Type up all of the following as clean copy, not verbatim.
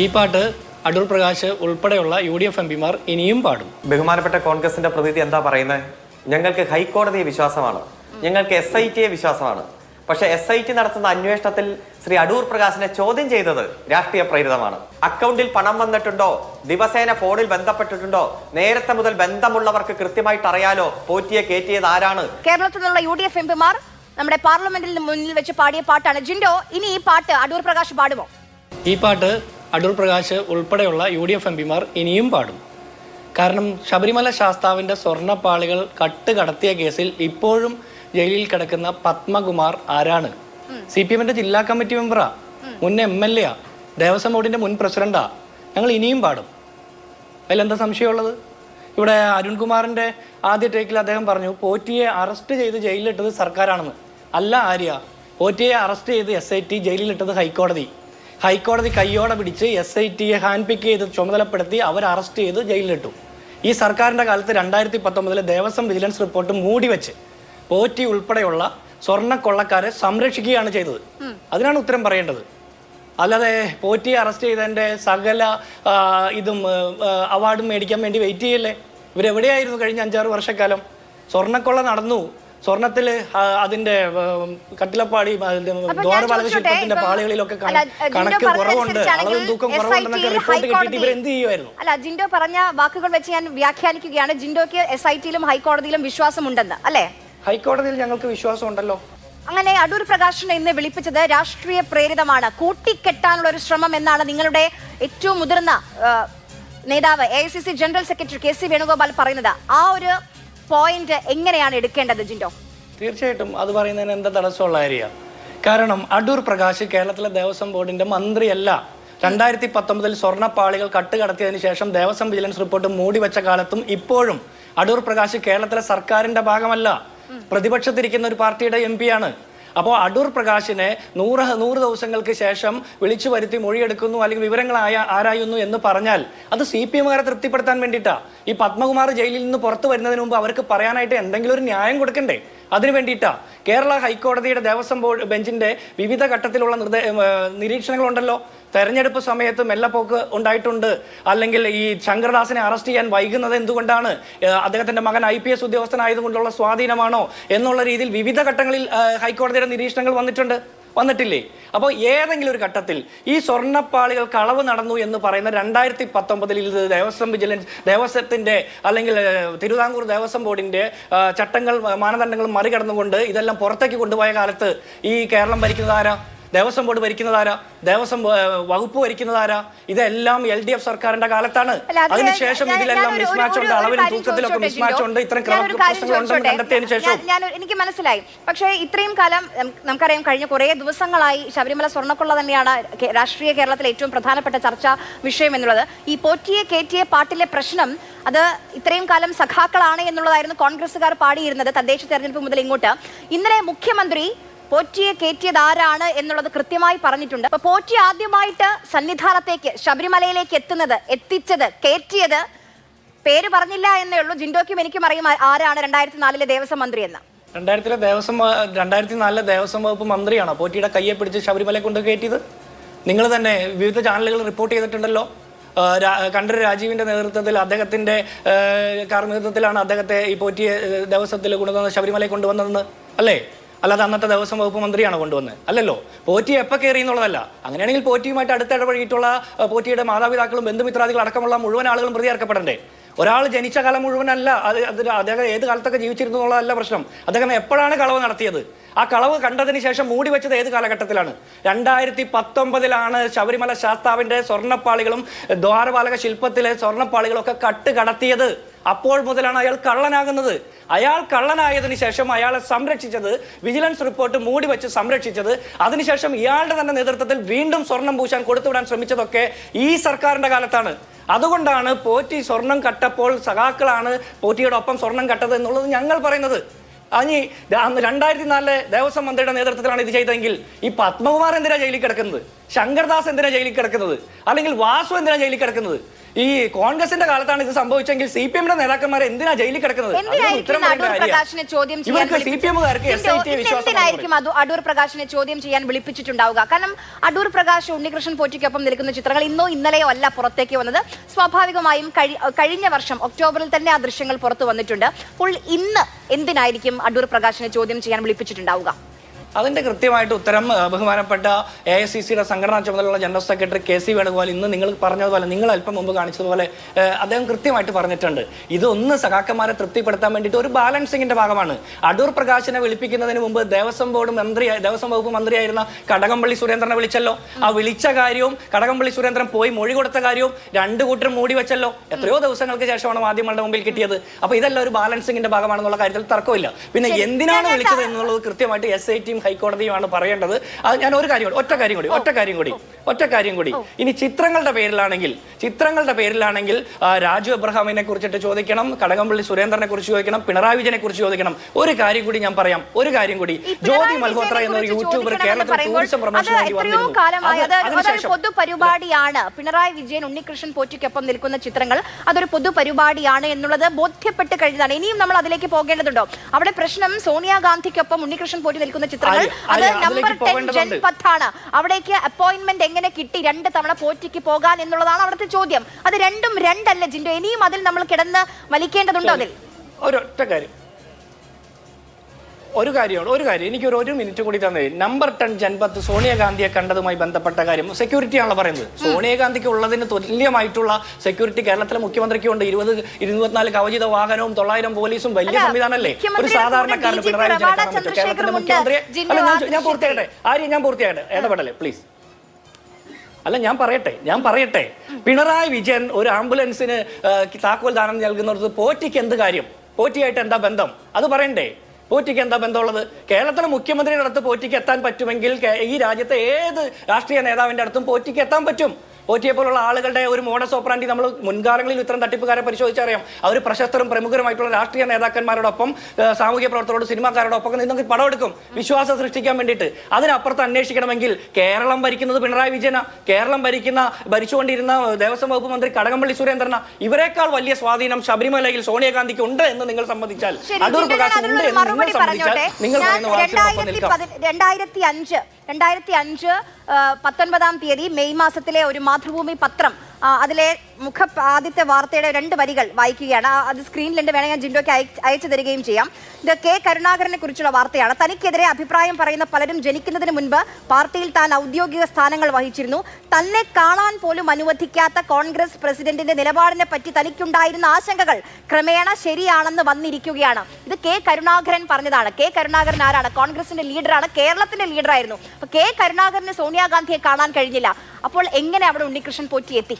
ഈ പാട്ട് അടൂർ പ്രകാശ് ഉൾപ്പെടെയുള്ള UDF എംപിമാർ ഇനിയും പാടും. ബഹുമാനപ്പെട്ട കോൺഗ്രസിന്റെ പ്രതിനിധി എന്താ പറയുന്നത്? ഞങ്ങൾക്ക് ഹൈക്കോടതിയെ വിശ്വാസമാണ്, ഞങ്ങൾക്ക് SIT വിശ്വാസമാണ്. പക്ഷെ SIT നടത്തുന്ന അന്വേഷണത്തിൽ ശ്രീ അടൂർ പ്രകാശിനെ ചോദ്യം ചെയ്തത് രാഷ്ട്രീയ പ്രേരിതമാണ്. അക്കൗണ്ടിൽ പണം വന്നിട്ടുണ്ടോ, ദിവസേന ഫോണിൽ ബന്ധപ്പെട്ടിട്ടുണ്ടോ, നേരത്തെ മുതൽ ബന്ധമുള്ളവർക്ക് കൃത്യമായിട്ട് അറിയാലോ പോറ്റിയെ കയറ്റിയത് ആരാണ്. കേരളത്തിൽ നിന്നുള്ള UDF എംപിമാർ നമ്മുടെ പാർലമെന്റിൽ മുന്നിൽ വെച്ച് പാടിയ പാട്ടാണ്. ജിൻഡോ, ഇനി ഈ പാട്ട് അടൂർ പ്രകാശ് പാടുമോ? ഈ പാട്ട് അടൂർ പ്രകാശ് ഉൾപ്പെടെയുള്ള UDF എംപിമാർ ഇനിയും പാടും. കാരണം ശബരിമല ശാസ്താവിൻ്റെ സ്വർണ്ണപ്പാളികൾ കടത്തിയ കേസിൽ ഇപ്പോഴും ജയിലിൽ കിടക്കുന്ന പത്മകുമാർ ആരാണ്? CPM-ന്റെ ജില്ലാ കമ്മിറ്റി മെമ്പറാ, മുൻ MLA, ദേവസ്വം ബോർഡിന്റെ മുൻ പ്രസിഡന്റാ. ഞങ്ങൾ ഇനിയും പാടും. അതിലെന്താ സംശയമുള്ളത്? ഇവിടെ അരുൺകുമാറിന്റെ ആദ്യ ടേക്കിൽ അദ്ദേഹം പറഞ്ഞു പോറ്റിയെ അറസ്റ്റ് ചെയ്ത് ജയിലിലിട്ടത് സർക്കാരാണെന്ന്. അല്ല ആര്യ, പോറ്റിയെ അറസ്റ്റ് ചെയ്ത് SIT, ജയിലിലിട്ടത് ഹൈക്കോടതി കയ്യോടെ പിടിച്ച് SIT-യെ ഹാൻഡ് പിക്ക് ചെയ്ത് ചുമതലപ്പെടുത്തി അവർ അറസ്റ്റ് ചെയ്ത് ജയിലിലിട്ടു. ഈ സർക്കാരിന്റെ കാലത്ത് 2019 ദേവസ്വം വിജിലൻസ് റിപ്പോർട്ട് മൂടിവെച്ച് പോറ്റി ഉൾപ്പെടെയുള്ള സ്വർണ്ണക്കൊള്ളക്കാരെ സംരക്ഷിക്കുകയാണ് ചെയ്തത്. അതിനാണ് ഉത്തരം പറയേണ്ടത്. അല്ലാതെ പോറ്റിയെ അറസ്റ്റ് ചെയ്തതിൻ്റെ സകല അവാർഡും മേടിക്കാൻ വേണ്ടി വെയിറ്റ് ചെയ്യല്ലേ. ഇവരെവിടെയായിരുന്നു കഴിഞ്ഞ 5-6 വർഷക്കാലം? സ്വർണ്ണക്കൊള്ള നടന്നു, സ്വർണത്തിൽ അതിന്റെ കട്ടിലപ്പാടി ദ്വാരപാലക ശില്പത്തിന്റെ പാളികളിലൊക്കെ കണക്ക് കുറവുണ്ട്, അളവ് തൂക്കം കുറവുണ്ടെന്നൊക്കെ റിപ്പോർട്ട് കിട്ടിയിട്ട് ഇവർ എന്ത് ചെയ്യുമായിരുന്നു? അല്ല, ജിൻഡോ പറഞ്ഞ വാക്കുകൾ വെച്ച് ഞാൻ വ്യാഖ്യാനിക്കുകയാണ്. ജിൻഡോയ്ക്ക് SIT-ലും ഹൈക്കോടതിയിലും വിശ്വാസമുണ്ടെന്ന് അല്ലേ? ഹൈക്കോടതിയിൽ ഞങ്ങൾക്ക് വിശ്വാസം ഉണ്ടല്ലോ. അങ്ങനെ അടൂർ പ്രകാശിനെ ഇന്ന് വിളിപ്പിച്ചത് രാഷ്ട്രീയ പ്രേരിതമാണ്, കൂട്ടിക്കെട്ടാനുള്ള ഒരു ശ്രമം എന്നാണ് നിങ്ങളുടെ ഏറ്റവും മുതിർന്ന നേതാവ് AICC general secretary KC Venugopal പറയുന്നത്. ആ ഒരു പോയിന്റ് എങ്ങനെയാണ് എടുക്കേണ്ടത് ജിൻഡോ? തീർച്ചയായിട്ടും അത് പറയുന്നതിന് എന്താ തടസ്സമുള്ള കാര്യമാണ്. കാരണം അടൂർ പ്രകാശ് കേരളത്തിലെ ദേവസ്വം ബോർഡിന്റെ മന്ത്രിയല്ല. 2019 സ്വർണ്ണപ്പാളികൾ കടത്തിയതിനു ശേഷം ദേവസ്വം വിജിലൻസ് റിപ്പോർട്ട് മൂടിവെച്ച കാലത്തും ഇപ്പോഴും അടൂർ പ്രകാശ് കേരളത്തിലെ സർക്കാരിന്റെ ഭാഗമല്ല, പ്രതിപക്ഷത്തിരിക്കുന്ന ഒരു പാർട്ടിയുടെ MP ആണ്. അപ്പോൾ അടൂർ പ്രകാശിനെ 100 ദിവസങ്ങൾക്ക് ശേഷം വിളിച്ചു വരുത്തി മൊഴിയെടുക്കുന്നു അല്ലെങ്കിൽ വിവരങ്ങൾ ആരായുന്നു എന്ന് പറഞ്ഞാൽ അത് CPM-കാരെ തൃപ്തിപ്പെടുത്താൻ വേണ്ടിയിട്ടാണ്. ഈ പത്മകുമാർ ജയിലിൽ നിന്ന് പുറത്തു വരുന്നതിന് മുമ്പ് അവർക്ക് പറയാനായിട്ട് എന്തെങ്കിലും ഒരു ന്യായം കൊടുക്കണ്ടേ? അതിനു വേണ്ടിയിട്ടാണ്. കേരള ഹൈക്കോടതിയുടെ ദേവസ്വം ബോർഡ് ബെഞ്ചിന്റെ വിവിധ ഘട്ടത്തിലുള്ള നിരീക്ഷണങ്ങളുണ്ടല്ലോ. തെരഞ്ഞെടുപ്പ് സമയത്ത് മെല്ലപ്പോക്ക് ഉണ്ടായിട്ടുണ്ട്, അല്ലെങ്കിൽ ഈ ശങ്കർദാസിനെ അറസ്റ്റ് ചെയ്യാൻ വൈകുന്നത് എന്തുകൊണ്ടാണ്, അദ്ദേഹത്തിന്റെ മകൻ IPS ഉദ്യോഗസ്ഥനായതുകൊണ്ടുള്ള സ്വാധീനമാണോ എന്നുള്ള രീതിയിൽ വിവിധ ഘട്ടങ്ങളിൽ ഹൈക്കോടതിയുടെ നിരീക്ഷണങ്ങൾ വന്നിട്ടില്ലേ? അപ്പോൾ ഏതെങ്കിലും ഒരു ഘട്ടത്തിൽ ഈ സ്വർണ്ണപ്പാളികൾ കളവ് നടന്നു എന്ന് പറയുന്ന 2019 ദേവസ്വത്തിന്റെ അല്ലെങ്കിൽ തിരുവിതാംകൂർ ദേവസ്വം ബോർഡിന്റെ ചട്ടങ്ങൾ മാനദണ്ഡങ്ങളും മറികടന്നുകൊണ്ട് ഇതെല്ലാം പുറത്തേക്ക് കൊണ്ടുപോയ കാലത്ത് ഈ കേരളം ഭരിക്കുന്നതാരാ? ദേവസ്വം ബോർഡ് ഭരിക്കുന്നതാരാ? ദേവസ്വം വകുപ്പ് ഭരിക്കുന്നതാരാ? ഇതെല്ലാം LDF സർക്കാരിന്റെ കാലത്താണ്. അതിനുശേഷം ഇതിലെല്ലാം മിസ്മാച്ച് ഉണ്ട്, അളവിലും തൂക്കത്തിലൊക്കെ മിസ്മാച്ച് ഉണ്ട്. ഇത്രയും പ്രശ്നങ്ങളുണ്ടെന്ന് കണ്ടെത്തിയതിനു ശേഷം എനിക്ക് മനസ്സിലായി. പക്ഷേ ഇത്രയും കാലം നമുക്കറിയാം, കഴിഞ്ഞ കുറേ ദിവസങ്ങളായി ശബരിമല സ്വർണ്ണക്കൊള്ള തന്നെയാണ് രാഷ്ട്രീയ കേരളത്തിലെ ഏറ്റവും പ്രധാനപ്പെട്ട ചർച്ചാ വിഷയം എന്നുള്ളത്. ഈ പോറ്റിയെ കയറ്റിയ പാട്ടിലെ പ്രശ്നം അത് ഇത്രയും കാലം സഖാക്കളാണ് എന്നുള്ളതായിരുന്നു കോൺഗ്രസുകാർ പാടിയിരുന്നത് തദ്ദേശ തെരഞ്ഞെടുപ്പ് മുതൽ ഇങ്ങോട്ട്. ഇന്നലെ മുഖ്യമന്ത്രി പോറ്റിയെ കയറ്റിയത് ആരാണ് എന്നുള്ളത് കൃത്യമായി പറഞ്ഞിട്ടുണ്ട്. അപ്പൊ പോറ്റി ആദ്യമായിട്ട് സന്നിധാനത്തേക്ക് ശബരിമലയിലേക്ക് കയറ്റിയത് പേര് പറഞ്ഞില്ല എന്നേ ഉള്ളൂ. ജിൻഡോയ്ക്കും എനിക്കും അറിയാം ആരാണ് 2004 ദേവസ്വം മന്ത്രി എന്ന്. 2004 ദേവസ്വം വകുപ്പ് മന്ത്രിയാണോ പോറ്റിയുടെ കയ്യെ പിടിച്ച് ശബരിമലയെ കൊണ്ട് കയറ്റിയത്? നിങ്ങൾ തന്നെ വിവിധ ചാനലുകൾ റിപ്പോർട്ട് ചെയ്തിട്ടുണ്ടല്ലോ. കണ്ഠര് രാജീവിന്റെ നേതൃത്വത്തിൽ, അദ്ദേഹത്തിന്റെ നേതൃത്വത്തിലാണ് അദ്ദേഹത്തെ ഈ പോറ്റിയെ ദേവസ്വത്തിൽ കൊണ്ടുവന്ന് ശബരിമലയെ കൊണ്ടുവന്നതെന്ന് അല്ലേ? അല്ലാതെ അന്നത്തെ ദേവസ്വം വകുപ്പ് മന്ത്രിയാണോ കൊണ്ടുവന്നത്? അല്ലല്ലോ. പോറ്റി എപ്പോൾ കയറി എന്നുള്ളതല്ല. അങ്ങനെയാണെങ്കിൽ പോറ്റിയുമായിട്ട് അടുത്തിടപഴകിയിട്ടുള്ള പോറ്റിയുടെ മാതാപിതാക്കളും ബന്ധുമിത്രാദികളും അടക്കമുള്ള മുഴുവൻ ആളുകളും പ്രതി ചേർക്കപ്പെടണ്ടേ? ഒരാൾ ജനിച്ച കാലം മുഴുവനാല്ല, അദ്ദേഹം ഏത് കാലത്തൊക്കെ ജീവിച്ചിരുന്നു എന്നുള്ളതല്ല പ്രശ്നം. അദ്ദേഹം എപ്പോഴാണ് കളവ് നടത്തിയത്? ആ കളവ് കണ്ടതിന് ശേഷം മൂടി വെച്ചത് ഏത് കാലഘട്ടത്തിലാണ്? 2019 ശബരിമല ശാസ്താവിന്റെ സ്വർണ്ണപ്പാളികളും ദ്വാരപാലക ശില്പത്തിലെ സ്വർണ്ണപ്പാളികളും ഒക്കെ കടത്തിയത്. അപ്പോൾ മുതലാണ് അയാൾ കള്ളനാകുന്നത്. അയാൾ കള്ളനായതിനു ശേഷം അയാളെ സംരക്ഷിച്ചത്, വിജിലൻസ് റിപ്പോർട്ട് മൂടി വെച്ച് സംരക്ഷിച്ചത്, അതിനുശേഷം ഇയാളുടെ തന്നെ നേതൃത്വത്തിൽ വീണ്ടും സ്വർണം പൂശാൻ കൊടുത്തുവിടാൻ ശ്രമിച്ചതൊക്കെ ഈ സർക്കാരിന്റെ കാലത്താണ്. അതുകൊണ്ടാണ് പോറ്റി സ്വർണം കട്ടപ്പോൾ സഖാക്കളാണ് പോറ്റിയുടെ ഒപ്പം സ്വർണം കട്ടത് എന്നുള്ളത് ഞങ്ങൾ പറയുന്നത്. അന്ന് 2004 ദേവസ്വം മന്ത്രിയുടെ നേതൃത്വത്തിലാണ് ഇത് ചെയ്തതെങ്കിൽ ഈ പത്മകുമാർ എന്തിനാ ജയിലിൽ കിടക്കുന്നത്? ശങ്കർദാസ് എന്തിനാ ജയിലിൽ കിടക്കുന്നത്? അല്ലെങ്കിൽ വാസു എന്തിനാ ജയിലിൽ കിടക്കുന്നത്? ഈ കോൺഗ്രസിന്റെ കാലത്താണ് ഇത് സംഭവിച്ചെങ്കിൽ CPM-ന്റെ നേതാക്കന്മാരെ എന്തിനാ ജയിലിൽ കിടക്കുന്നത്? ഇവർക്ക് CPM-കാർക്ക് SIT എന്തിനായിരിക്കും അടൂർ പ്രകാശിനെ ചോദ്യം ചെയ്യാൻ വിളിപ്പിച്ചിട്ടുണ്ടാവുക? കാരണം അടൂർ പ്രകാശ് ഉണ്ണികൃഷ്ണൻ പോറ്റിക്കൊപ്പം നിൽക്കുന്ന ചിത്രങ്ങൾ ഇന്നോ ഇന്നലെയോ അല്ല പുറത്തേക്ക് വന്നത്. സ്വാഭാവികമായും കഴിഞ്ഞ വർഷം ഒക്ടോബറിൽ തന്നെ ആ ദൃശ്യങ്ങൾ പുറത്തു വന്നിട്ടുണ്ട്. അപ്പോൾ ഇന്ന് എന്തിനായിരിക്കും അടൂർ പ്രകാശിനെ ചോദ്യം ചെയ്യാൻ വിളിപ്പിച്ചിട്ടുണ്ടാവുക? അതിന്റെ കൃത്യമായിട്ട് ഉത്തരം ബഹുമാനപ്പെട്ട AICCയുടെ സംഘടനാ ചുമതലയുള്ള ജനറൽ സെക്രട്ടറി KC വേണുഗോപാൽ ഇന്ന് നിങ്ങൾ പറഞ്ഞതുപോലെ, നിങ്ങൾ അല്പം മുമ്പ് കാണിച്ചതുപോലെ അദ്ദേഹം കൃത്യമായിട്ട് പറഞ്ഞിട്ടുണ്ട്. ഇതൊന്ന് സഖാക്കന്മാരെ തൃപ്തിപ്പെടുത്താൻ വേണ്ടിയിട്ട് ഒരു ബാലൻസിങ്ങിന്റെ ഭാഗമാണ്. അടൂർ പ്രകാശിനെ വിളിപ്പിക്കുന്നതിന് മുമ്പ് ദേവസ്വം വകുപ്പ് മന്ത്രിയായിരുന്ന കടകംപള്ളി സുരേന്ദ്രനെ വിളിച്ചല്ലോ. ആ വിളിച്ച കാര്യവും കടകംപള്ളി സുരേന്ദ്രൻ പോയി മൊഴി കൊടുത്ത കാര്യവും രണ്ടു കൂട്ടരും മൂടി വെച്ചല്ലോ. എത്രയോ ദിവസങ്ങൾക്ക് ശേഷമാണ് മാധ്യമങ്ങളുടെ മുമ്പിൽ കിട്ടിയത്. അപ്പൊ ഇതെല്ലാം ഒരു ബാലൻസിങ്ങിന്റെ ഭാഗമാണെന്നുള്ള കാര്യത്തിൽ തർക്കമില്ല. പിന്നെ എന്തിനാണ് വിളിച്ചത് എന്നുള്ളത് കൃത്യമായിട്ട് SIT ഹൈക്കോടതിയുമാണ് പറയേണ്ടത്. അത് ഞാൻ ഒറ്റ കാര്യം കൂടി ഇനി ചിത്രങ്ങളുടെ പേരിലാണെങ്കിൽ രാജു എബ്രഹാമിനെ കുറിച്ചിട്ട് ചോദിക്കണം, കടകംപള്ളി സുരേന്ദ്രനെ കുറിച്ച് ചോദിക്കണം, പിണറായി വിജയനെ കുറിച്ച് ചോദിക്കണം. ഒരു കാര്യം കൂടി ഞാൻ പറയാം. ജ്യോതി മൽഹോത്ര എന്നൊരു യൂട്യൂബർ കേരളത്തിൽ ടൂറിസം പ്രൊമോഷന് വേണ്ടി വന്നിരുന്നു. പൊതുപരിപാടിയാണ് പിണറായി വിജയൻ ഉണ്ണികൃഷ്ണൻ പോറ്റിക്കൊപ്പം നിൽക്കുന്ന ചിത്രങ്ങൾ. അതൊരു പൊതുപരിപാടിയാണ് എന്നുള്ളത് ബോധ്യപ്പെട്ട് കഴിഞ്ഞതാണ്. ഇനിയും നമ്മൾ അതിലേക്ക് പോകേണ്ടതുണ്ടോ? അവിടെ പ്രശ്നം സോണിയാഗാന്ധിക്കൊപ്പം ഉണ്ണികൃഷ്ണൻ പോറ്റി നിൽക്കുന്ന ചിത്രങ്ങൾ അത് നമ്പർ 10 ജൻപത്താണ്. അവിടേക്ക് അപ്പോയിന്റ്മെന്റ് എങ്ങനെ കിട്ടി 2 തവണ പോറ്റിക്ക് പോകാൻ എന്നുള്ളതാണ് അവിടുത്തെ ചോദ്യം. അത് രണ്ടും രണ്ടല്ല ജിൻഡോ. ഇനിയും അതിൽ നമ്മൾ കിടന്ന് വലിക്കേണ്ടതുണ്ടോ? അതിൽ ഒരു കാര്യം എനിക്ക് ഒരു മിനിറ്റ് കൂടി തന്നെ. നമ്പർ 10 ജൻപത്ത് സോണിയാഗാന്ധിയെ കണ്ടതുമായി ബന്ധപ്പെട്ട കാര്യം സെക്യൂരിറ്റി ആണല്ലോ പറയുന്നത്. സോണിയാഗാന്ധിക്ക് ഉള്ളതിന് തുല്യമായിട്ടുള്ള സെക്യൂരിറ്റി കേരളത്തിലെ മുഖ്യമന്ത്രിക്ക് 24 കവചിത വാഹനവും 900 പോലീസും വലിയ സംവിധാനമല്ലേ? ഒരു സാധാരണക്കാരന് പിണറായി വിജയൻ കേരളത്തിലെ മുഖ്യമന്ത്രിയെ ഞാൻ പൂർത്തിയാകട്ടെ ഇടപെടല്ലേ പ്ലീസ്. ഞാൻ പറയട്ടെ പിണറായി വിജയൻ ഒരു ആംബുലൻസിന് താക്കോൽ ദാനം നൽകുന്നത് പോറ്റിക്ക് എന്ത് കാര്യം? പോറ്റിയായിട്ട് എന്താ ബന്ധം? അത് പറയണ്ടേ? പോറ്റിക്ക് എന്താ ബന്ധമുള്ളത്? കേരളത്തിലെ മുഖ്യമന്ത്രിയുടെ അടുത്ത് പോറ്റിക്ക് എത്താൻ പറ്റുമെങ്കിൽ ഈ രാജ്യത്തെ ഏത് രാഷ്ട്രീയ നേതാവിന്റെ അടുത്തും പോറ്റിക്ക് എത്താൻ പറ്റും. പോറ്റിയെ പോലുള്ള ആളുകളുടെ ഒരു മോഡസ് ഓപ്പറാൻഡി നമ്മൾ മുൻകാലങ്ങളിൽ ഇത്തരം തട്ടിപ്പുകാരെ പരിശോധിച്ചറിയാം. അവർ പ്രശസ്തരും പ്രമുഖരുമായിട്ടുള്ള രാഷ്ട്രീയ നേതാക്കന്മാരോടൊപ്പം, സാമൂഹ്യ പ്രവർത്തകരോട്, സിനിമാക്കാരോടൊപ്പം നിങ്ങൾക്ക് പടമെടുക്കും വിശ്വാസം സൃഷ്ടിക്കാൻ വേണ്ടിയിട്ട്. അതിനപ്പുറത്ത് അന്വേഷിക്കണമെങ്കിൽ കേരളം ഭരിക്കുന്നത് പിണറായി വിജയന, ഭരിച്ചുകൊണ്ടിരുന്ന ദേവസ്വം വകുപ്പ് മന്ത്രി കടകംപള്ളി സുരേന്ദ്രന. ഇവരെക്കാൾ വലിയ സ്വാധീനം ശബരിമലയിൽ സോണിയാഗാന്ധിക്ക് ഉണ്ട് എന്ന് നിങ്ങൾ സമ്മതിച്ചാൽ, അടൂർ പ്രകാശ് ഉണ്ട് എന്ന് നിങ്ങൾ സമ്മതിച്ചാൽ, നിങ്ങൾ പറയുന്ന വാക്കിനൊപ്പം നിൽക്കാം. 2005 19-ാം തീയതി മെയ് മാസത്തിലെ ഒരു മാതൃഭൂമി പത്രം അതിലെ ആദ്യത്തെ വാർത്തയുടെ 2 വരികൾ വായിക്കുകയാണ്. അത് സ്ക്രീനിലുണ്ട്, വേണമെങ്കിൽ ഞാൻ ജിൻഡോയ്ക്ക് അയച്ചു തരികയും ചെയ്യാം. ഇത് K കരുണാകരനെ കുറിച്ചുള്ള വാർത്തയാണ്. തനിക്കെതിരെ അഭിപ്രായം പറയുന്ന പലരും ജനിക്കുന്നതിന് മുൻപ് പാർട്ടിയിൽ താൻ ഔദ്യോഗിക സ്ഥാനങ്ങൾ വഹിച്ചിരുന്നു. തന്നെ കാണാൻ പോലും അനുവദിക്കാത്ത കോൺഗ്രസ് പ്രസിഡന്റിന്റെ നിലപാടിനെ പറ്റി തനിക്കുണ്ടായിരുന്ന ആശങ്കകൾ ക്രമേണ ശരിയാണെന്ന് വന്നിരിക്കുകയാണ്. ഇത് K കരുണാകരൻ പറഞ്ഞതാണ്. K കരുണാകരൻ ആരാണ്? കോൺഗ്രസിന്റെ ലീഡറാണ്, കേരളത്തിന്റെ ലീഡറായിരുന്നു. അപ്പൊ K കരുണാകരന് സോണിയാഗാന്ധിയെ കാണാൻ കഴിഞ്ഞില്ല. അപ്പോൾ എങ്ങനെ അവിടെ ഉണ്ണികൃഷ്ണൻ പോറ്റി എത്തി?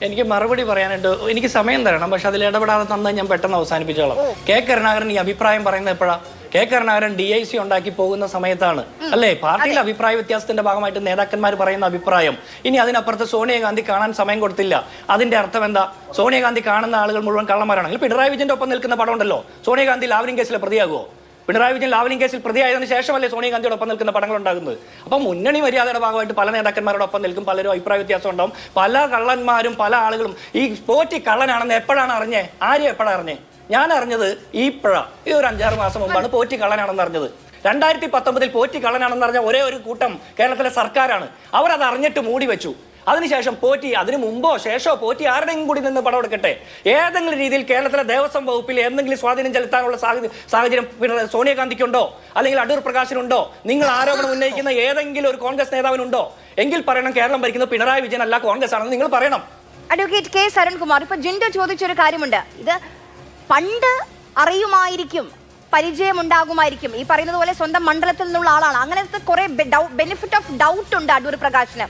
എനിക്ക് മറുപടി പറയാനായിട്ട് എനിക്ക് സമയം തരണം, പക്ഷെ അതിൽ ഇടപെടാതെ തന്നെ ഞാൻ പെട്ടെന്ന് അവസാനിപ്പിച്ചോളാം. K കരുണാകരൻ ഈ അഭിപ്രായം പറയുന്നത് എപ്പോഴാ? K കരുണാകരൻ DIC ഉണ്ടാക്കി പോകുന്ന സമയത്താണ് അല്ലേ? പാർട്ടിയിലെ അഭിപ്രായ വ്യത്യാസത്തിന്റെ ഭാഗമായിട്ട് നേതാക്കന്മാർ പറയുന്ന അഭിപ്രായം. ഇനി അതിനപ്പുറത്ത് സോണിയാഗാന്ധി കാണാൻ സമയം കൊടുത്തില്ല. അതിന്റെ അർത്ഥം എന്താ? സോണിയാഗാന്ധി കാണുന്ന ആളുകൾ മുഴുവൻ കള്ളന്മാരാണെങ്കിൽ പിണറായി വിജയന്റെ ഒപ്പം നിൽക്കുന്ന പടം ഉണ്ടല്ലോ, സോണിയാഗാന്ധി ലാവ്ലിൻ കേസിലെ പ്രതിയാകുമോ? പിണറായി വിജയൻ ലാവ്ലിൻ കേസിൽ പ്രതിയായതിനു ശേഷമല്ലേ സോണിയാഗാന്ധിയോടൊപ്പം നിൽക്കുന്ന പടങ്ങൾ ഉണ്ടാകുന്നത്? അപ്പം മുന്നണി മര്യാദയുടെ ഭാഗമായിട്ട് പല നേതാക്കന്മാരോടൊപ്പം നിൽക്കും, പലരും അഭിപ്രായ വ്യത്യാസം ഉണ്ടാവും. പല കള്ളന്മാരും പല ആളുകളും ഈ പോറ്റി കള്ളനാണെന്ന് എപ്പോഴാണ് അറിഞ്ഞേ? ആരും എപ്പോഴാണ് അറിഞ്ഞേ? ഞാൻ അറിഞ്ഞത് ഈ ഒരു 5-6 മാസം മുമ്പാണ് പോറ്റി കള്ളനാണെന്ന് അറിഞ്ഞത്. 2019 പോറ്റി കള്ളനാണെന്ന് അറിഞ്ഞ ഒരേ ഒരു കൂട്ടം കേരളത്തിലെ സർക്കാരാണ്. അവരത് അറിഞ്ഞിട്ട് മൂടി വെച്ചു. അതിനുശേഷം പോറ്റി, അതിനു മുമ്പോ ശേഷമോ പോറ്റി ആരുടെയും കൂടി നിന്ന് പടം എടുക്കട്ടെ, ഏതെങ്കിലും രീതിയിൽ കേരളത്തിലെ ദേവസ്വം വകുപ്പിൽ എന്തെങ്കിലും സ്വാധീനം ചെലുത്താനുള്ള സാഹചര്യം സോണിയാഗാന്ധിക്കുണ്ടോ അല്ലെങ്കിൽ അടൂർ പ്രകാശിനുണ്ടോ? നിങ്ങൾ ആരോപണം ഉന്നയിക്കുന്ന ഏതെങ്കിലും ഒരു കോൺഗ്രസ് നേതാവിനുണ്ടോ? എങ്കിൽ പറയണം കേരളം ഭരിക്കുന്നത് പിണറായി വിജയൻ അല്ല കോൺഗ്രസ് ആണെന്ന് നിങ്ങൾ പറയണം. അഡ്വക്കേറ്റ് K സരൺകുമാർ, ഇപ്പൊ ജിൻഡോ ചോദിച്ചൊരു കാര്യമുണ്ട്. ഇത് പണ്ട് അറിയുമായിരിക്കും, പരിചയമുണ്ടാകുമായിരിക്കും. ഈ പറയുന്നത് പോലെ സ്വന്തം മണ്ഡലത്തിൽ നിന്നുള്ള ആളാണ്. അങ്ങനത്തെ കുറെ ബെനിഫിറ്റ് ഓഫ് ഡൗട്ട് ഉണ്ട് അടൂർ പ്രകാശിന്.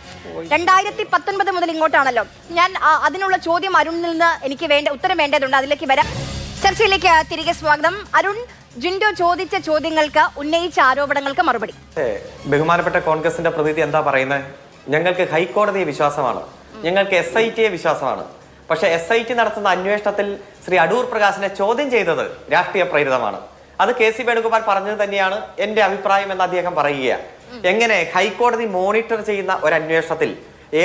2019 മുതൽ ഇങ്ങോട്ടാണല്ലോ. ഞാൻ അതിനുള്ള ചോദ്യം അരുണിൽ നിന്ന് എനിക്ക് ഉത്തരം വേണ്ടതുണ്ട്. അതിലേക്ക് വരാം. ചർച്ചയിലേക്ക് തിരികെ സ്വാഗതം. അരുൺ, ജിൻഡോ ചോദിച്ച ചോദ്യങ്ങൾക്ക്, ഉന്നയിച്ച ആരോപണങ്ങൾക്ക് മറുപടി. ബഹുമാനപ്പെട്ട കോൺഗ്രസിന്റെ പ്രതിനിധി എന്താ പറയുന്നത്? ഞങ്ങൾക്ക് ഹൈക്കോടതിയെ വിശ്വാസമാണ്, ഞങ്ങൾക്ക് SITയെ വിശ്വാസമാണ്. പക്ഷെ SIT നടത്തുന്ന അന്വേഷണത്തിൽ ശ്രീ അടൂർ പ്രകാശിനെ ചോദ്യം ചെയ്തത് രാഷ്ട്രീയ പ്രേരിതമാണ്. അത് KC വേണുഗോപാൽ പറഞ്ഞത് തന്നെയാണ് എന്റെ അഭിപ്രായം എന്ന് അദ്ദേഹം പറയുകയാണ്. എങ്ങനെ ഹൈക്കോടതി മോണിറ്റർ ചെയ്യുന്ന ഒരു അന്വേഷണത്തിൽ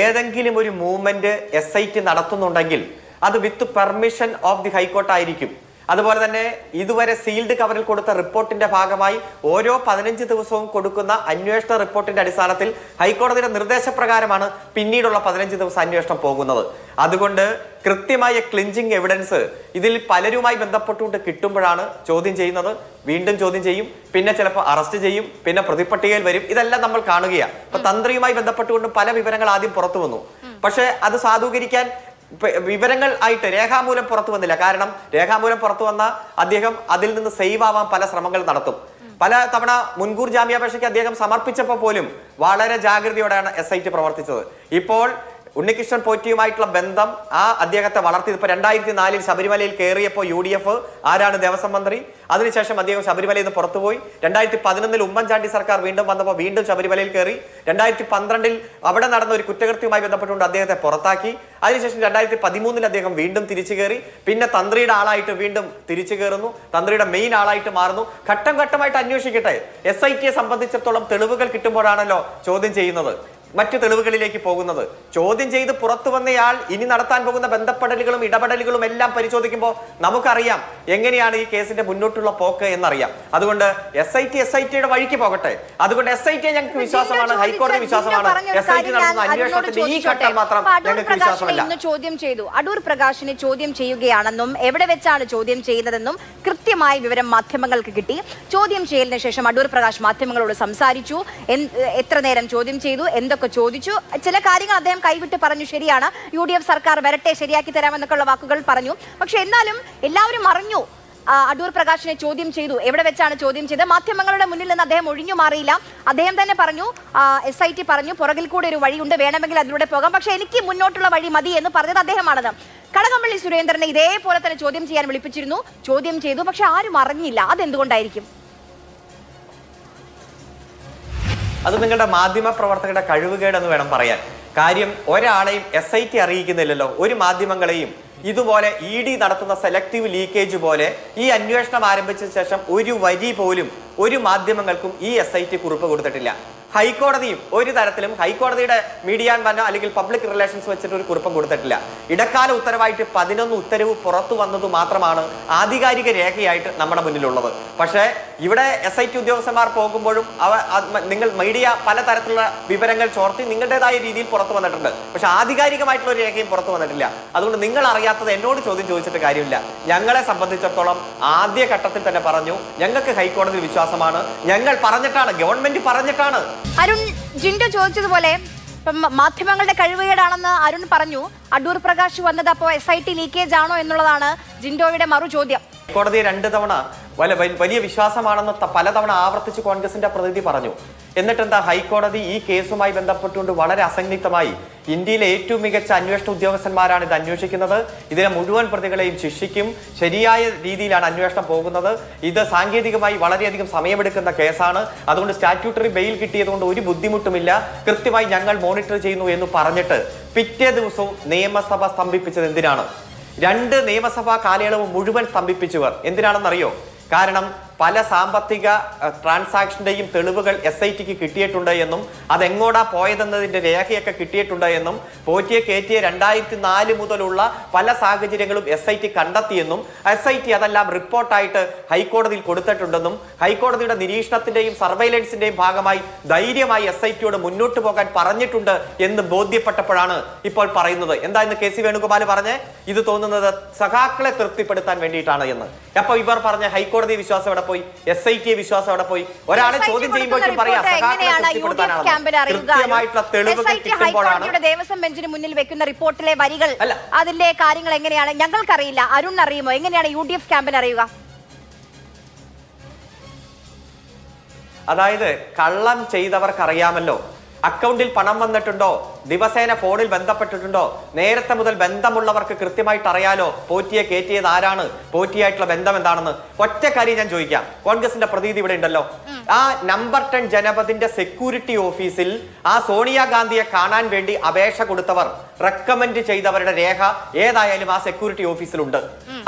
ഏതെങ്കിലും ഒരു മൂവ്മെന്റ് SIT നടത്തുന്നുണ്ടെങ്കിൽ അത് വിത്ത് പെർമിഷൻ ഓഫ് ദി ഹൈക്കോർട്ട് ആയിരിക്കും. അതുപോലെ തന്നെ ഇതുവരെ സീൽഡ് കവറിൽ കൊടുത്ത റിപ്പോർട്ടിന്റെ ഭാഗമായി ഓരോ 15 ദിവസവും കൊടുക്കുന്ന അന്വേഷണ റിപ്പോർട്ടിന്റെ അടിസ്ഥാനത്തിൽ ഹൈക്കോടതിയുടെ നിർദ്ദേശപ്രകാരമാണ് പിന്നീടുള്ള 15 ദിവസം അന്വേഷണം പോകുന്നത്. അതുകൊണ്ട് കൃത്യമായ ക്ലിഞ്ചിങ് എവിഡൻസ് ഇതിൽ പലരുമായി ബന്ധപ്പെട്ടുകൊണ്ട് കിട്ടുമ്പോഴാണ് ചോദ്യം ചെയ്യുന്നത്. വീണ്ടും ചോദ്യം ചെയ്യും, പിന്നെ ചിലപ്പോൾ അറസ്റ്റ് ചെയ്യും, പിന്നെ പ്രതിപട്ടികയിൽ വരും. ഇതെല്ലാം നമ്മൾ കാണുകയാണ്. ഇപ്പൊ തന്ത്രിയുമായി ബന്ധപ്പെട്ടുകൊണ്ട് പല വിവരങ്ങൾ ആദ്യം പുറത്തു വന്നു. പക്ഷെ അത് സാധൂകരിക്കാൻ വിവരങ്ങൾ ആയിട്ട് രേഖാമൂലം പുറത്തു വന്നില്ല. കാരണം രേഖാമൂലം പുറത്തു വന്ന അദ്ദേഹം അതിൽ നിന്ന് സേവ് ആവാൻ പല ശ്രമങ്ങൾ നടത്തും. പല തവണ മുൻകൂർ ജാമ്യാപേക്ഷയ്ക്ക് അദ്ദേഹം സമർപ്പിച്ചപ്പോൾ പോലും വളരെ ജാഗ്രതയോടെയാണ് SIT പ്രവർത്തിച്ചത്. ഇപ്പോൾ ഉണ്ണികൃഷ്ണൻ പോറ്റിയുമായിട്ടുള്ള ബന്ധം അദ്ദേഹത്തെ വളർത്തിയത്. ഇപ്പൊ 2004 ശബരിമലയിൽ കയറിയപ്പോൾ UDF ആരാണ് ദേവസ്വം മന്ത്രി, അതിനുശേഷം അദ്ദേഹം ശബരിമലയിൽ നിന്ന് പുറത്തുപോയി. 2011 ഉമ്മൻചാണ്ടി സർക്കാർ വീണ്ടും വന്നപ്പോൾ വീണ്ടും ശബരിമലയിൽ കയറി. 2012 അവിടെ നടന്ന ഒരു കുറ്റകൃത്യവുമായി ബന്ധപ്പെട്ടുകൊണ്ട് അദ്ദേഹത്തെ പുറത്താക്കി. അതിനുശേഷം 2013 അദ്ദേഹം വീണ്ടും തിരിച്ചു കയറി. പിന്നെ തന്ത്രിയുടെ ആളായിട്ട് വീണ്ടും തിരിച്ചു കയറുന്നു, തന്ത്രിയുടെ മെയിൻ ആളായിട്ട് മാറുന്നു. ഘട്ടം ഘട്ടമായിട്ട് അന്വേഷിക്കട്ടെ. SITയെ സംബന്ധിച്ചിടത്തോളം തെളിവുകൾ കിട്ടുമ്പോഴാണല്ലോ ചോദ്യം ചെയ്യുന്നത്, മറ്റു തെളിവുകളിലേക്ക് പോകുന്നത്. ചോദ്യം ചെയ്ത് പുറത്തു വന്നയാൾ ഇനി നടത്താൻ പോകുന്ന ബന്ധപ്പെടലുകളും ഇടപെടലുകളും എല്ലാം പരിശോധിക്കുമ്പോൾ നമുക്കറിയാം എങ്ങനെയാണ് ഈ കേസിന്റെ മുന്നോട്ടുള്ള പോക്ക് എന്നറിയാം. അതുകൊണ്ട് SITയുടെ വഴിക്ക് പോകട്ടെ. അതുകൊണ്ട് SITയെ ഞങ്ങൾക്ക് വിശ്വാസമാണ്, ഹൈക്കോടതി വിശ്വാസമാണ്. SIT നടത്തുന്ന അന്വേഷണത്തിന്റെ ഈ ഘട്ടം മാത്രം ഞങ്ങൾക്ക് വിശ്വാസമല്ല. ചോദ്യം ചെയ്തു, അടൂർ പ്രകാശിനെ ചോദ്യം ചെയ്യുകയാണെന്നും എവിടെ വെച്ചാണ് ചോദ്യം ചെയ്യുന്നതെന്നും കൃത്യമായ വിവരം മാധ്യമങ്ങൾക്ക് കിട്ടി. ചോദ്യം ചെയ്യലിന് ശേഷം അടൂർ പ്രകാശ് മാധ്യമങ്ങളോട് സംസാരിച്ചു. എത്ര നേരം ചോദ്യം ചെയ്തു, എന്തൊക്കെ ചോദിച്ചു, ചില കാര്യങ്ങൾ അദ്ദേഹം കൈവിട്ട് പറഞ്ഞു. ശരിയാണ്, UDF സർക്കാർ വരട്ടെ, ശരിയാക്കി തരാമെന്നൊക്കെയുള്ള വാക്കുകൾ പറഞ്ഞു. പക്ഷെ എന്നാലും എല്ലാവരും അറിഞ്ഞു അടൂർ പ്രകാശിനെ ചോദ്യം ചെയ്തു. എവിടെ വെച്ചാണ് ചോദ്യം ചെയ്തത്? മാധ്യമങ്ങളുടെ മുന്നിൽ നിന്ന് അദ്ദേഹം ഒഴിഞ്ഞു മാറിയില്ല. അദ്ദേഹം തന്നെ പറഞ്ഞു, SIT പറഞ്ഞു പുറകിൽ കൂടെ ഒരു വഴിയുണ്ട്, വേണമെങ്കിൽ അതിലൂടെ പോകാം, പക്ഷെ എനിക്ക് മുന്നോട്ടുള്ള വഴി മതി എന്ന് പറഞ്ഞത് അദ്ദേഹമാണെന്ന്. കടകംപള്ളി സുരേന്ദ്രനെ ഇതേപോലെ തന്നെ ചോദ്യം ചെയ്യാൻ വിളിപ്പിച്ചിരുന്നു, ചോദ്യം ചെയ്തു, പക്ഷെ ആരും അറിഞ്ഞില്ല. അതെന്തുകൊണ്ടായിരിക്കും? അത് നിങ്ങളുടെ മാധ്യമ പ്രവർത്തകരുടെ കഴിവുകേടെന്ന് വേണം പറയാൻ. കാര്യം ഒരാളെയും SIT അറിയിക്കുന്നില്ലല്ലോ, ഒരു മാധ്യമങ്ങളെയും. ഇതുപോലെ ED നടത്തുന്ന സെലക്ടീവ് ലീക്കേജ് പോലെ ഈ അന്വേഷണം ആരംഭിച്ച ശേഷം ഒരു വരി പോലും ഒരു മാധ്യമങ്ങൾക്കും ഈ SIT കുറിപ്പ് കൊടുത്തിട്ടില്ല. ഹൈക്കോടതിയും ഒരു തരത്തിലും ഹൈക്കോടതിയുടെ മീഡിയ അല്ലെങ്കിൽ പബ്ലിക് റിലേഷൻസ് വെച്ചിട്ട് ഒരു കുറിപ്പും കൊടുത്തിട്ടില്ല. ഇടക്കാല ഉത്തരവായിട്ട് 11 ഉത്തരവ് പുറത്തു വന്നത് മാത്രമാണ് ആധികാരിക രേഖയായിട്ട് നമ്മുടെ മുന്നിലുള്ളത്. പക്ഷേ ഇവിടെ SIT ഉദ്യോഗസ്ഥന്മാർ പോകുമ്പോഴും നിങ്ങൾ മീഡിയ പലതരത്തിലുള്ള വിവരങ്ങൾ ചോർത്തി നിങ്ങളുടേതായ രീതിയിൽ പുറത്തു വന്നിട്ടുണ്ട്. പക്ഷെ ആധികാരികമായിട്ടുള്ള ഒരു രേഖയും പുറത്തു വന്നിട്ടില്ല. അതുകൊണ്ട് നിങ്ങൾ അറിയാത്തത് എന്നോട് ചോദ്യം ചോദിച്ചിട്ട് കാര്യമില്ല. ഞങ്ങളെ സംബന്ധിച്ചിടത്തോളം ആദ്യ ഘട്ടത്തിൽ തന്നെ പറഞ്ഞു, ഞങ്ങൾക്ക് ഹൈക്കോടതി വിശ്വാസമാണ്, ഞങ്ങൾ പറഞ്ഞിട്ടാണ്, ഗവൺമെന്റ് പറഞ്ഞിട്ടാണ്. അരുൺ, ജിൻഡോ ചോദിച്ചതുപോലെ മാധ്യമങ്ങളുടെ കഴിവുകേടാണെന്ന് അരുൺ പറഞ്ഞു. അടൂർ പ്രകാശ് വന്നത് അപ്പോൾ SIT ലീക്കേജ് ആണോ എന്നുള്ളതാണ് ജിൻഡോയുടെ മറു ചോദ്യം. ഹൈക്കോടതിയെ 2 തവണ വലിയ വിശ്വാസമാണെന്ന് പലതവണ ആവർത്തിച്ച് കോൺഗ്രസിന്റെ പ്രതിനിധി പറഞ്ഞു. എന്നിട്ടെന്താ, ഹൈക്കോടതി ഈ കേസുമായി ബന്ധപ്പെട്ടുകൊണ്ട് വളരെ അസന്നിഗ്ധമായി ഇന്ത്യയിലെ ഏറ്റവും മികച്ച അന്വേഷണ ഉദ്യോഗസ്ഥന്മാരാണ് ഇത് അന്വേഷിക്കുന്നത്, ഇതിലെ മുഴുവൻ പ്രതികളെയും ശിക്ഷിക്കും, ശരിയായ രീതിയിലാണ് അന്വേഷണം പോകുന്നത്, ഇത് സാങ്കേതികമായി വളരെയധികം സമയമെടുക്കുന്ന കേസാണ്, അതുകൊണ്ട് സ്റ്റാറ്റ്യൂട്ടറി ബെയിൽ കിട്ടിയതുകൊണ്ട് ഒരു ബുദ്ധിമുട്ടുമില്ല, കൃത്യമായി ഞങ്ങൾ മോണിറ്റർ ചെയ്യുന്നു എന്ന് പറഞ്ഞിട്ട് പിറ്റേ ദിവസവും നിയമസഭ സ്തംഭിപ്പിച്ചത് എന്തിനാണ്? 2 നിയമസഭാ കാലയളവ് മുഴുവൻ സ്തംഭിപ്പിച്ചവർ എന്തിനാണെന്നറിയോ? കാരണം പല സാമ്പത്തിക ട്രാൻസാക്ഷന്റെയും തെളിവുകൾ SITക്ക് കിട്ടിയിട്ടുണ്ട് എന്നും അതെങ്ങോട്ടാ പോയതെന്നതിന്റെ രേഖയൊക്കെ കിട്ടിയിട്ടുണ്ട് എന്നും പോറ്റിയെ കയറ്റിയ 2004 മുതലുള്ള പല സാഹചര്യങ്ങളും SIT കണ്ടെത്തിയെന്നും SIT അതെല്ലാം റിപ്പോർട്ടായിട്ട് ഹൈക്കോടതിയിൽ കൊടുത്തിട്ടുണ്ടെന്നും ഹൈക്കോടതിയുടെ നിരീക്ഷണത്തിന്റെയും സർവൈലൻസിന്റെയും ഭാഗമായി ധൈര്യമായി SITയോട് മുന്നോട്ട് പോകാൻ പറഞ്ഞിട്ടുണ്ട് എന്ന് ബോധ്യപ്പെട്ടപ്പോഴാണ് ഇപ്പോൾ പറയുന്നത്. എന്താ ഇന്ന് KC വേണുഗോപാൽ പറഞ്ഞ്, ഇത് തോന്നുന്നത് സഖാക്കളെ തൃപ്തിപ്പെടുത്താൻ വേണ്ടിയിട്ടാണ് എന്ന്. അപ്പൊ ഇവർ പറഞ്ഞ ഹൈക്കോടതി വിശ്വാസം എവിടെ പോയി? SIT വിശ്വാസം അവിടെ പോയി? ഒരാളെ ചോദ്യം ചെയ്യുമ്പോഴും പറയാം കൃത്യമായിട്ടുള്ള തെളിവുകൾ കിട്ടുമ്പോഴാണ് ദേവസ്വം ബെഞ്ചിന് മുന്നിൽ വെക്കുന്ന റിപ്പോർട്ടിലെ വരികൾ, അതിന്റെ കാര്യങ്ങൾ എങ്ങനെയാണ് ഞങ്ങൾക്കറിയില്ല. അരുൺ അറിയുമോ? എങ്ങനെയാണ് UDF ക്യാമ്പിന് അറിയുക? അതായത് കള്ളം ചെയ്തവർക്കറിയാമല്ലോ, അക്കൗണ്ടിൽ പണം വന്നിട്ടുണ്ടോ, ദിവസേന ഫോണിൽ ബന്ധപ്പെട്ടിട്ടുണ്ടോ, നേരത്തെ മുതൽ ബന്ധമുള്ളവർക്ക് കൃത്യമായിട്ട് അറിയാലോ പോറ്റിയെ കയറ്റിയത് ആരാണ്, പോറ്റിയായിട്ടുള്ള ബന്ധം എന്താണെന്ന്. ഒറ്റ കാര്യം ഞാൻ ചോദിക്കാം, കോൺഗ്രസിന്റെ പ്രതിനിധി ഇവിടെ ഉണ്ടല്ലോ, ആ നമ്പർ 10 ജനപദിന്റെ സെക്യൂരിറ്റി ഓഫീസിൽ ആ സോണിയാഗാന്ധിയെ കാണാൻ വേണ്ടി അപേക്ഷ കൊടുത്തവർ, റെക്കമെൻഡ് ചെയ്തവരുടെ രേഖ ഏതായാലും ആ സെക്യൂരിറ്റി ഓഫീസിലുണ്ട്.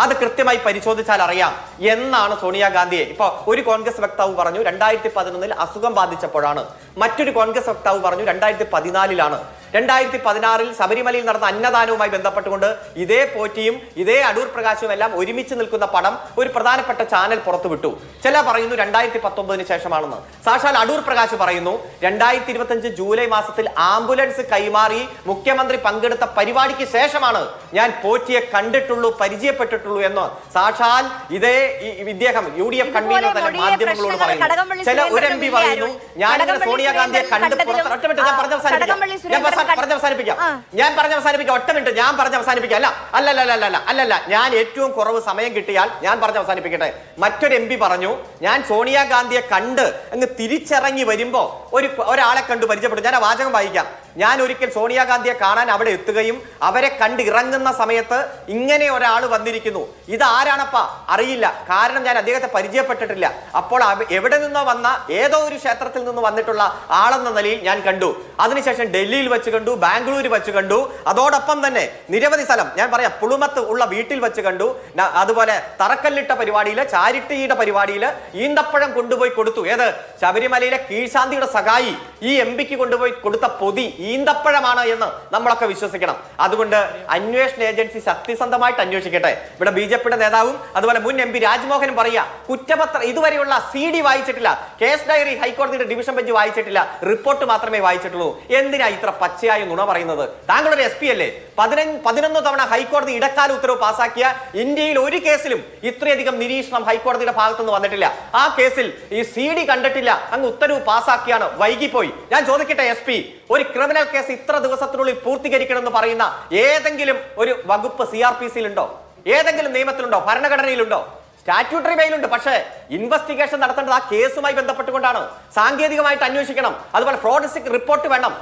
അത് കൃത്യമായി പരിശോധിച്ചാൽ അറിയാം എന്നാണ് സോണിയാഗാന്ധിയെ. ഇപ്പൊ ഒരു കോൺഗ്രസ് വക്താവ് പറഞ്ഞു 2011 അസുഖം ബാധിച്ചപ്പോഴാണ്, മറ്റൊരു കോൺഗ്രസ് വക്താവ് പറഞ്ഞു 2014. 2016 ശബരിമലയിൽ നടന്ന അന്നദാനവുമായി ബന്ധപ്പെട്ടുകൊണ്ട് ഇതേ പോറ്റിയും ഇതേ അടൂർ പ്രകാശും എല്ലാം ഒരുമിച്ച് നിൽക്കുന്ന പടം ഒരു പ്രധാനപ്പെട്ട ചാനൽ പുറത്തുവിട്ടു. ചില പറയുന്നു 2019 ശേഷമാണെന്ന്. സാക്ഷാൽ അടൂർ പ്രകാശ് പറയുന്നു 2025 ജൂലൈ മാസത്തിൽ ആംബുലൻസ് കൈമാറി മുഖ്യമന്ത്രി പങ്കെടുത്ത പരിപാടിക്ക് ശേഷമാണ് ഞാൻ പോറ്റിയെ കണ്ടിട്ടുള്ളൂ, പരിചയപ്പെട്ടിട്ടുള്ളൂ എന്ന് സാക്ഷാൽ ഇതേ ഇദ്ദേഹം UDF കൺവീനർ തന്നെ മാധ്യമങ്ങളോട് പറയുന്നു. ചില ഒരു MP പറയുന്നു ഞാനിങ്ങനെ സോണിയാഗാന്ധിയെ കണ്ട് ഞാൻ പറഞ്ഞ് അവസാനിപ്പിക്കാം. അല്ലല്ല ഞാൻ ഏറ്റവും കുറവ് സമയം കിട്ടിയാൽ ഞാൻ പറഞ്ഞ് അവസാനിപ്പിക്കട്ടെ. മറ്റൊരു MP പറഞ്ഞു ഞാൻ സോണിയാഗാന്ധിയെ കണ്ട് അങ്ങ് തിരിച്ചിറങ്ങി വരുമ്പോ ഒരാളെ കണ്ടു പരിചയപ്പെട്ടു. ഞാൻ ആ വാചകം വായിക്കാം. ഞാൻ ഒരിക്കൽ സോണിയാഗാന്ധിയെ കാണാൻ അവിടെ എത്തുകയും അവരെ കണ്ട് ഇറങ്ങുന്ന സമയത്ത് ഇങ്ങനെ ഒരാൾ വന്നിരിക്കുന്നു. ഇത് ആരാണപ്പാ അറിയില്ല, കാരണം ഞാൻ അദ്ദേഹത്തെ പരിചയപ്പെട്ടിട്ടില്ല. അപ്പോൾ എവിടെ നിന്നോ വന്ന ഏതോ ഒരു ക്ഷേത്രത്തിൽ നിന്ന് വന്നിട്ടുള്ള ആളെന്ന നിലയിൽ ഞാൻ കണ്ടു. അതിനുശേഷം ഡൽഹിയിൽ വെച്ച് കണ്ടു, ബാംഗ്ലൂർ വെച്ച് കണ്ടു, അതോടൊപ്പം തന്നെ നിരവധി സ്ഥലം ഞാൻ പറയാം, പുളുമത്ത് ഉള്ള വീട്ടിൽ വെച്ച് കണ്ടു. അതുപോലെ തറക്കല്ലിട്ട പരിപാടിയിൽ, ചാരിറ്റിയുടെ പരിപാടിയിൽ ഈന്തപ്പഴം കൊണ്ടുപോയി കൊടുത്തു. ഏത് ശബരിമലയിലെ കീഴ്ശാന്തിയുടെ സഹായി ഈ MP-ക്ക് കൊണ്ടുപോയി കൊടുത്ത പൊതി ഈന്തപ്പഴമാണ് എന്ന് നമ്മളൊക്കെ വിശ്വസിക്കണം. അതുകൊണ്ട് അന്വേഷണ ഏജൻസി സത്യസന്ധമായിട്ട് അന്വേഷിക്കട്ടെ. ഇവിടെ BJP-യുടെ നേതാവും അതുപോലെ മുൻ MP രാജ്മോഹനും പറയുക കുറ്റപത്രം ഇതുവരെയുള്ള CD വായിച്ചിട്ടില്ല, കേസ് ഡയറി ഹൈക്കോടതിയുടെ ഡിവിഷൻ ബെഞ്ച് വായിച്ചിട്ടില്ല, റിപ്പോർട്ട് മാത്രമേ വായിച്ചിട്ടുള്ളൂ. എന്തിനാ ഇത്ര പച്ചയായ നുണ പറയുന്നത്? താങ്കളൊരു SP അല്ലേ? 11 തവണ ഹൈക്കോടതി ഇടക്കാല ഉത്തരവ് പാസാക്കിയ ഇന്ത്യയിൽ ഒരു കേസിലും ഇത്രയധികം നിരീക്ഷണം ഹൈക്കോടതിയുടെ ഭാഗത്തുനിന്ന് വന്നിട്ടില്ല. ആ കേസിൽ ഈ CD കണ്ടിട്ടില്ല, അങ്ങ് ഉത്തരവ് പാസാക്കിയാണ്, വൈകിപ്പോയി. ഞാൻ ചോദിക്കട്ടെ SP, ഒരു ക്രിമിനൽ കേസ് ഇത്ര ദിവസത്തിനുള്ളിൽ പൂർത്തീകരിക്കണമെന്ന് പറയുന്ന ഏതെങ്കിലും ഒരു വകുപ്പ് CRPC-യിൽ ഉണ്ടോ? ഏതെങ്കിലും നിയമത്തിലുണ്ടോ? ഭരണഘടനയിലുണ്ടോ? സ്റ്റാറ്റ്യൂട്ടറി ബെയിലുണ്ട്. പക്ഷേ ഇൻവെസ്റ്റിഗേഷൻ നടത്തേണ്ടത് ആ കേസുമായി ബന്ധപ്പെട്ടുകൊണ്ടാണ്. സാങ്കേതികമായിട്ട് അന്വേഷിക്കണം. അതുപോലെ ഫോറൻസിക് റിപ്പോർട്ട് വേണം.